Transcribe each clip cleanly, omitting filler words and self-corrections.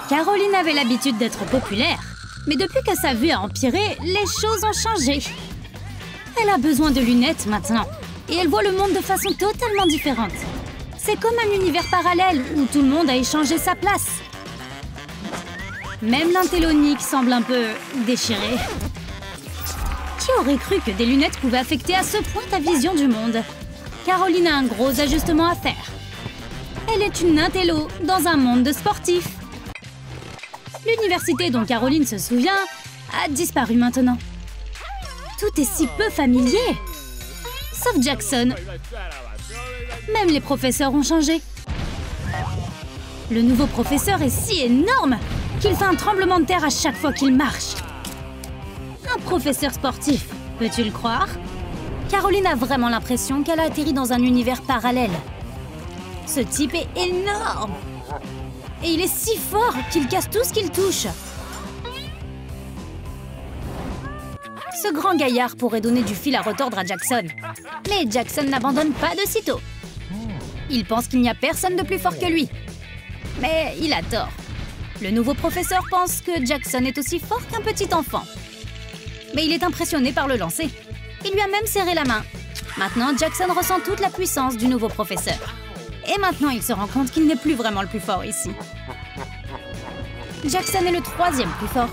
Caroline avait l'habitude d'être populaire, mais depuis que sa vue a empiré, les choses ont changé. Elle a besoin de lunettes maintenant, et elle voit le monde de façon totalement différente. C'est comme un univers parallèle où tout le monde a échangé sa place. Même l'intélonique semble un peu déchiré. Qui aurait cru que des lunettes pouvaient affecter à ce point ta vision du monde? Caroline a un gros ajustement à faire. Elle est une intello dans un monde de sportifs. L'université dont Caroline se souvient a disparu maintenant. Tout est si peu familier. Sauf Jackson. Même les professeurs ont changé. Le nouveau professeur est si énorme qu'il fait un tremblement de terre à chaque fois qu'il marche. Un professeur sportif, peux-tu le croire? Caroline a vraiment l'impression qu'elle a atterri dans un univers parallèle. Ce type est énorme. Et il est si fort qu'il casse tout ce qu'il touche. Ce grand gaillard pourrait donner du fil à retordre à Jackson. Mais Jackson n'abandonne pas de sitôt. Il pense qu'il n'y a personne de plus fort que lui. Mais il a tort. Le nouveau professeur pense que Jackson est aussi fort qu'un petit enfant. Mais il est impressionné par le lancer. Il lui a même serré la main. Maintenant, Jackson ressent toute la puissance du nouveau professeur. Et maintenant, il se rend compte qu'il n'est plus vraiment le plus fort ici. Jackson est le troisième plus fort.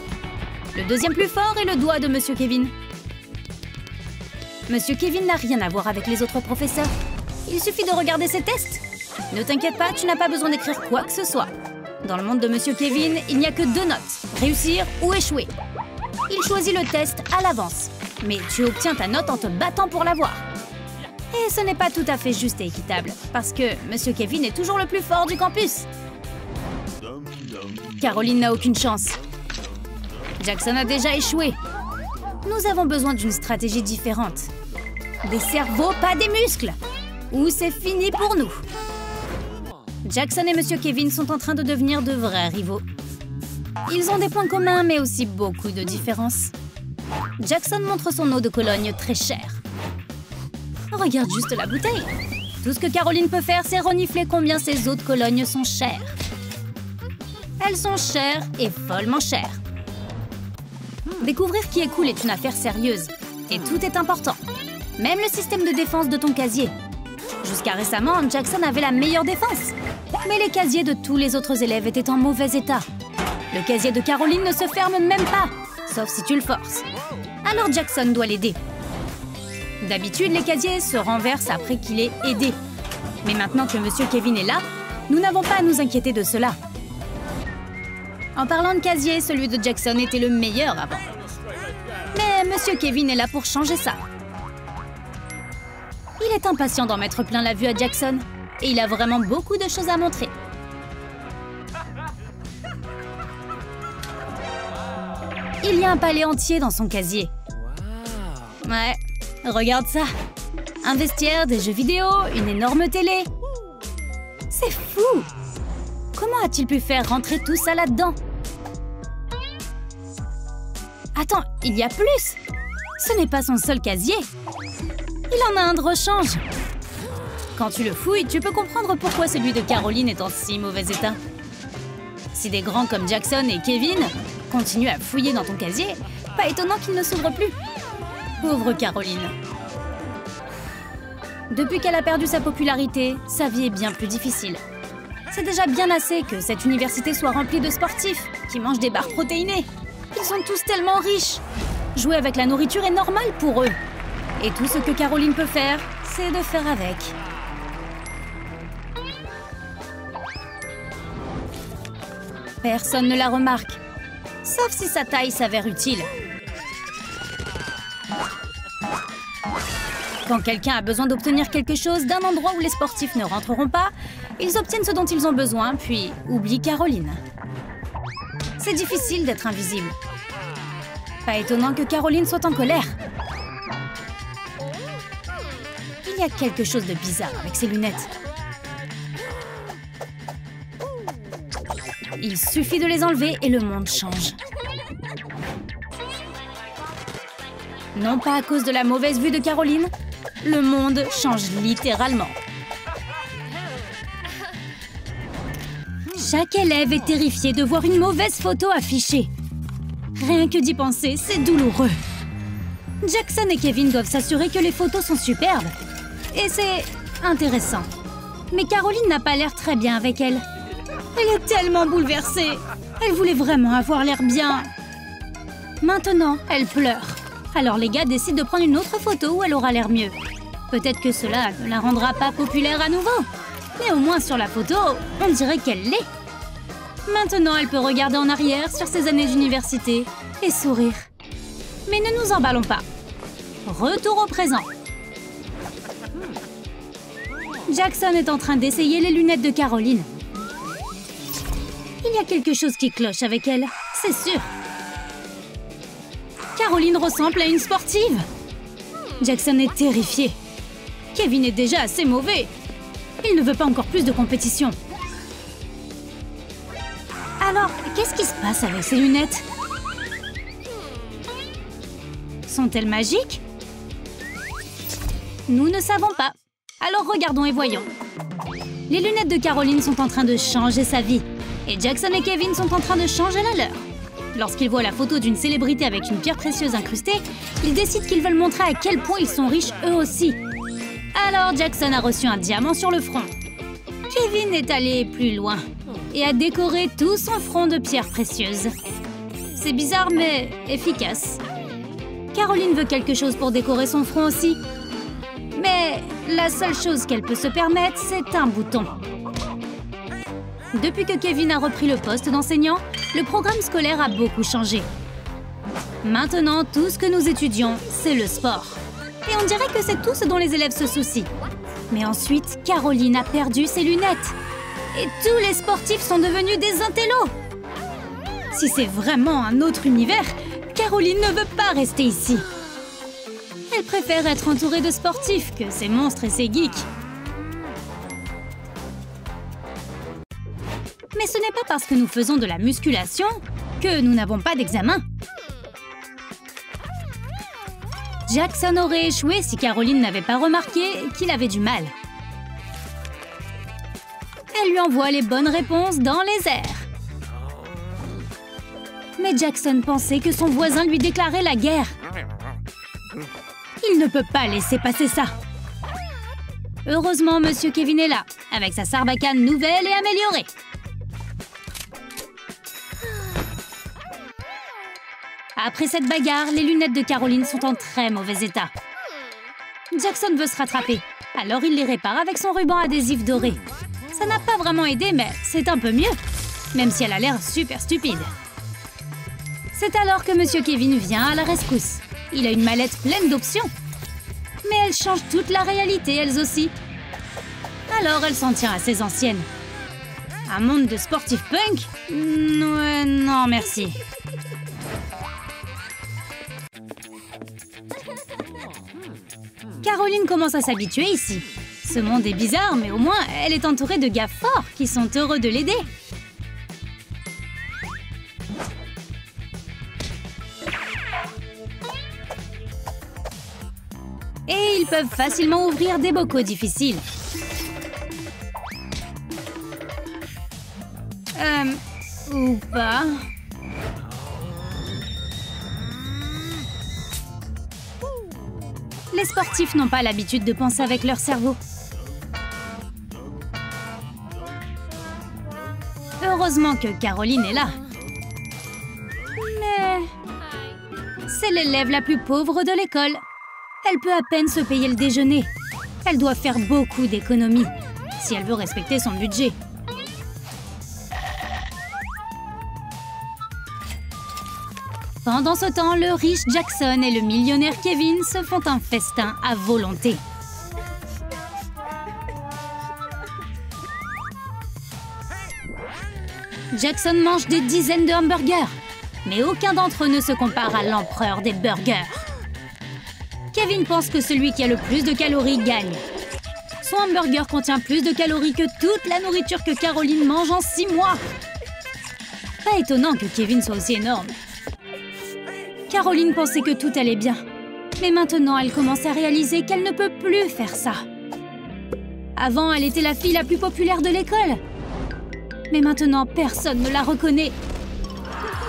Le deuxième plus fort est le doigt de Monsieur Kevin. Monsieur Kevin n'a rien à voir avec les autres professeurs. Il suffit de regarder ses tests. Ne t'inquiète pas, tu n'as pas besoin d'écrire quoi que ce soit. Dans le monde de Monsieur Kevin, il n'y a que 2 notes. Réussir ou échouer. Il choisit le test à l'avance. Mais tu obtiens ta note en te battant pour l'avoir. Et ce n'est pas tout à fait juste et équitable, parce que Monsieur Kevin est toujours le plus fort du campus. Caroline n'a aucune chance. Jackson a déjà échoué. Nous avons besoin d'une stratégie différente. Des cerveaux, pas des muscles. Ou c'est fini pour nous. Jackson et Monsieur Kevin sont en train de devenir de vrais rivaux. Ils ont des points communs, mais aussi beaucoup de différences. Jackson montre son eau de Cologne très chère. Regarde juste la bouteille. Tout ce que Caroline peut faire, c'est renifler combien ces eaux de Cologne sont chères. Elles sont chères et follement chères. Découvrir qui est cool est une affaire sérieuse. Et tout est important. Même le système de défense de ton casier. Jusqu'à récemment, Jackson avait la meilleure défense. Mais les casiers de tous les autres élèves étaient en mauvais état. Le casier de Caroline ne se ferme même pas, sauf si tu le forces. Alors Jackson doit l'aider. D'habitude, les casiers se renversent après qu'il ait aidé. Mais maintenant que Monsieur Kevin est là, nous n'avons pas à nous inquiéter de cela. En parlant de casier, celui de Jackson était le meilleur avant. Mais Monsieur Kevin est là pour changer ça. Il est impatient d'en mettre plein la vue à Jackson. Et il a vraiment beaucoup de choses à montrer. Il y a un palais entier dans son casier. Ouais, regarde ça. Un vestiaire, des jeux vidéo, une énorme télé. C'est fou! Comment a-t-il pu faire rentrer tout ça là-dedans? Attends, il y a plus! Ce n'est pas son seul casier. Il en a un de rechange. Quand tu le fouilles, tu peux comprendre pourquoi celui de Caroline est en si mauvais état. Si des grands comme Jackson et Kevin continuent à fouiller dans ton casier, pas étonnant qu'il ne s'ouvre plus. Pauvre Caroline. Depuis qu'elle a perdu sa popularité, sa vie est bien plus difficile. C'est déjà bien assez que cette université soit remplie de sportifs qui mangent des barres protéinées. Ils sont tous tellement riches. Jouer avec la nourriture est normal pour eux. Et tout ce que Caroline peut faire, c'est de faire avec. Personne ne la remarque, sauf si sa taille s'avère utile. Quand quelqu'un a besoin d'obtenir quelque chose d'un endroit où les sportifs ne rentreront pas, ils obtiennent ce dont ils ont besoin, puis oublient Caroline. C'est difficile d'être invisible. Pas étonnant que Caroline soit en colère. Il y a quelque chose de bizarre avec ses lunettes. Il suffit de les enlever et le monde change. Non pas à cause de la mauvaise vue de Caroline, le monde change littéralement. Chaque élève est terrifié de voir une mauvaise photo affichée. Rien que d'y penser, c'est douloureux. Jackson et Kevin doivent s'assurer que les photos sont superbes. Et c'est intéressant. Mais Caroline n'a pas l'air très bien avec elle. Elle est tellement bouleversée. Elle voulait vraiment avoir l'air bien. Maintenant, elle pleure. Alors les gars décident de prendre une autre photo où elle aura l'air mieux. Peut-être que cela ne la rendra pas populaire à nouveau. Mais au moins sur la photo, on dirait qu'elle l'est. Maintenant, elle peut regarder en arrière sur ses années d'université et sourire. Mais ne nous emballons pas. Retour au présent. Jackson est en train d'essayer les lunettes de Caroline. Il y a quelque chose qui cloche avec elle, c'est sûr. Caroline ressemble à une sportive. Jackson est terrifié. Kevin est déjà assez mauvais. Il ne veut pas encore plus de compétition. Alors, qu'est-ce qui se passe avec ces lunettes? Sont-elles magiques? Nous ne savons pas. Alors regardons et voyons. Les lunettes de Caroline sont en train de changer sa vie. Et Jackson et Kevin sont en train de changer la leur. Lorsqu'ils voient la photo d'une célébrité avec une pierre précieuse incrustée, ils décident qu'ils veulent montrer à quel point ils sont riches eux aussi. Alors Jackson a reçu un diamant sur le front. Kevin est allé plus loin et a décoré tout son front de pierres précieuses. C'est bizarre mais efficace. Caroline veut quelque chose pour décorer son front aussi. Mais la seule chose qu'elle peut se permettre, c'est un bouton. Depuis que Kevin a repris le poste d'enseignant, le programme scolaire a beaucoup changé. Maintenant, tout ce que nous étudions, c'est le sport. Et on dirait que c'est tout ce dont les élèves se soucient. Mais ensuite, Caroline a perdu ses lunettes. Et tous les sportifs sont devenus des intellos. Si c'est vraiment un autre univers, Caroline ne veut pas rester ici. Elle préfère être entourée de sportifs que ces monstres et ces geeks. Mais ce n'est pas parce que nous faisons de la musculation que nous n'avons pas d'examen. Jackson aurait échoué si Caroline n'avait pas remarqué qu'il avait du mal. Elle lui envoie les bonnes réponses dans les airs. Mais Jackson pensait que son voisin lui déclarait la guerre. Il ne peut pas laisser passer ça. Heureusement, Monsieur Kevin est là, avec sa sarbacane nouvelle et améliorée. Après cette bagarre, les lunettes de Caroline sont en très mauvais état. Jackson veut se rattraper, alors il les répare avec son ruban adhésif doré. Ça n'a pas vraiment aidé, mais c'est un peu mieux, même si elle a l'air super stupide. C'est alors que Monsieur Kevin vient à la rescousse. Il a une mallette pleine d'options. Mais elles changent toute la réalité, elles aussi. Alors elle s'en tient à ses anciennes. Un monde de sportifs punk? Ouais, non, merci. Caroline commence à s'habituer ici. Ce monde est bizarre, mais au moins, elle est entourée de gars forts qui sont heureux de l'aider. Et ils peuvent facilement ouvrir des bocaux difficiles. Ou pas. Les sportifs n'ont pas l'habitude de penser avec leur cerveau. Heureusement que Caroline est là. Mais c'est l'élève la plus pauvre de l'école. Elle peut à peine se payer le déjeuner. Elle doit faire beaucoup d'économies si elle veut respecter son budget. Pendant ce temps, le riche Jackson et le millionnaire Kevin se font un festin à volonté. Jackson mange des dizaines de hamburgers, mais aucun d'entre eux ne se compare à l'empereur des burgers. Kevin pense que celui qui a le plus de calories gagne. Son hamburger contient plus de calories que toute la nourriture que Caroline mange en 6 mois. Pas étonnant que Kevin soit aussi énorme. Caroline pensait que tout allait bien. Mais maintenant, elle commence à réaliser qu'elle ne peut plus faire ça. Avant, elle était la fille la plus populaire de l'école. Mais maintenant, personne ne la reconnaît.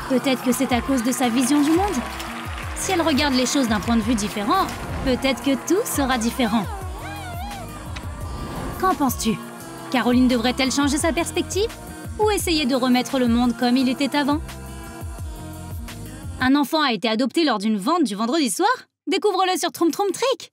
Peut-être que c'est à cause de sa vision du monde. Si elle regarde les choses d'un point de vue différent, peut-être que tout sera différent. Qu'en penses-tu? Caroline devrait-elle changer sa perspective? Ou essayer de remettre le monde comme il était avant? Un enfant a été adopté lors d'une vente du vendredi soir? Découvre-le sur Troum Troum Trick!